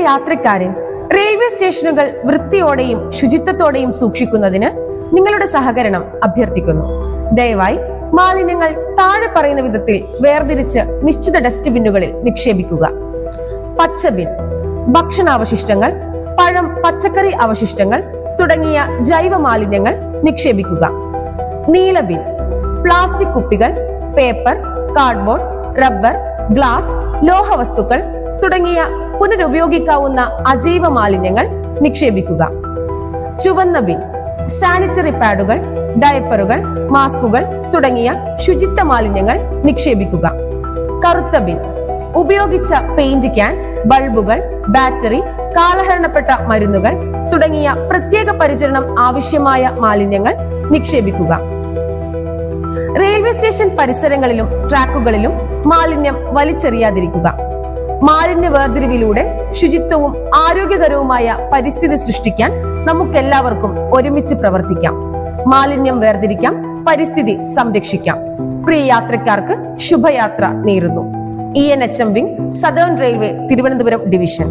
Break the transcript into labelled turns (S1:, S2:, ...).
S1: യാത്രക്കാരെ, റെയിൽവേ സ്റ്റേഷനുകൾ വൃത്തിയോടെയും ശുചിത്വത്തോടെയും സൂക്ഷിക്കുന്നതിന് നിങ്ങളുടെ സഹകരണം അഭ്യർത്ഥിക്കുന്നു. ദയവായി മാലിന്യങ്ങൾ താഴെ പറയുന്ന വിധത്തിൽ വേർതിരിച്ച് നിശ്ചിത ഡസ്റ്റ്ബിന്നുകളിൽ നിക്ഷേപിക്കുക. പച്ചബിൻ: ഭക്ഷണാവശിഷ്ടങ്ങൾ, പഴം, പച്ചക്കറി അവശിഷ്ടങ്ങൾ തുടങ്ങിയ ജൈവ മാലിന്യങ്ങൾ നിക്ഷേപിക്കുക. നീലബിൻ: പ്ലാസ്റ്റിക് കുപ്പികൾ, പേപ്പർ, കാർഡ്ബോർഡ്, റബ്ബർ, ഗ്ലാസ്, ലോഹവസ്തുക്കൾ തുടങ്ങിയ പുനരുപയോഗിക്കാവുന്ന അജൈവ മാലിന്യങ്ങൾ നിക്ഷേപിക്കുക. ചുവന്ന ബിൻ: സാനിറ്ററി പാഡുകൾ, ഡയപ്പറുകൾ, മാസ്കുകൾ തുടങ്ങിയ ശുചിത്വ മാലിന്യങ്ങൾ നിക്ഷേപിക്കുക. കറുത്ത ബിൻ: ഉപയോഗിച്ച പെയിന്റ് ക്യാൻ, ബൾബുകൾ, ബാറ്ററി, കാലഹരണപ്പെട്ട മരുന്നുകൾ തുടങ്ങിയ പ്രത്യേക പരിചരണം ആവശ്യമായ മാലിന്യങ്ങൾ നിക്ഷേപിക്കുക. റെയിൽവേ സ്റ്റേഷൻ പരിസരങ്ങളിലും ട്രാക്കുകളിലും മാലിന്യം വലിച്ചെറിയാതിരിക്കുക. മാലിന്യ വേർതിരിവിലൂടെ ശുചിത്വവും ആരോഗ്യകരവുമായ പരിസ്ഥിതി സൃഷ്ടിക്കാൻ നമുക്കെല്ലാവർക്കും ഒരുമിച്ച് പ്രവർത്തിക്കാം. മാലിന്യം വേർതിരിക്കാം, പരിസ്ഥിതി സംരക്ഷിക്കാം. പ്രിയ യാത്രക്കാർക്ക് ശുഭയാത്ര നേരുന്നു. ENHM wing, southern railway, Thiruvananthapuram division.